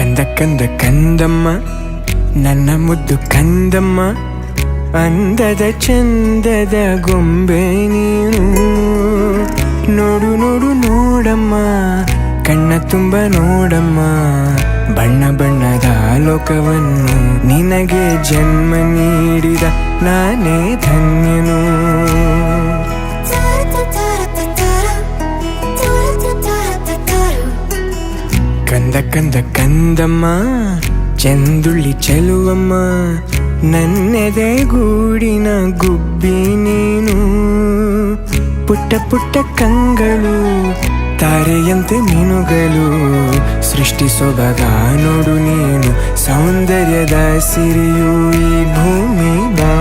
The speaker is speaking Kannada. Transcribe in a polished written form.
ಕಂದ ಕಂದ ಕಂದಮ್ಮ ನನ್ನ ಮುದ್ದು ಕಂದಮ್ಮ, ಅಂದದ ಚಂದದ ಗೊಂಬೆ ನೀನು. ನೋಡು ನೋಡು ನೋಡಮ್ಮ, ಕಣ್ಣ ತುಂಬ ನೋಡಮ್ಮ, ಬಣ್ಣ ಬಣ್ಣದ ಲೋಕವನ್ನು ನಿನಗೆ ಜನ್ಮ ನೀಡಿದ ನಾನೇ ಧನ್ಯನು. ಕಂದ ಕಂದ ಕಂದಮ್ಮ ಚಂದುಳ್ಳಿ ಚೆಲುವಮ್ಮ, ನನ್ನೆದೆ ಗೂಡಿನ ಗುಬ್ಬಿ ನೀನು. ಪುಟ್ಟ ಪುಟ್ಟ ಕಂಗಳು ತಾರೆಯಂತೆ ಮೀನುಗಳು, ಸೃಷ್ಟಿ ಸೊಬಗ ನೋಡು ನೀನು, ಸೌಂದರ್ಯದ ಸಿರಿಯು ಈ ಭೂಮಿ ಬಾ.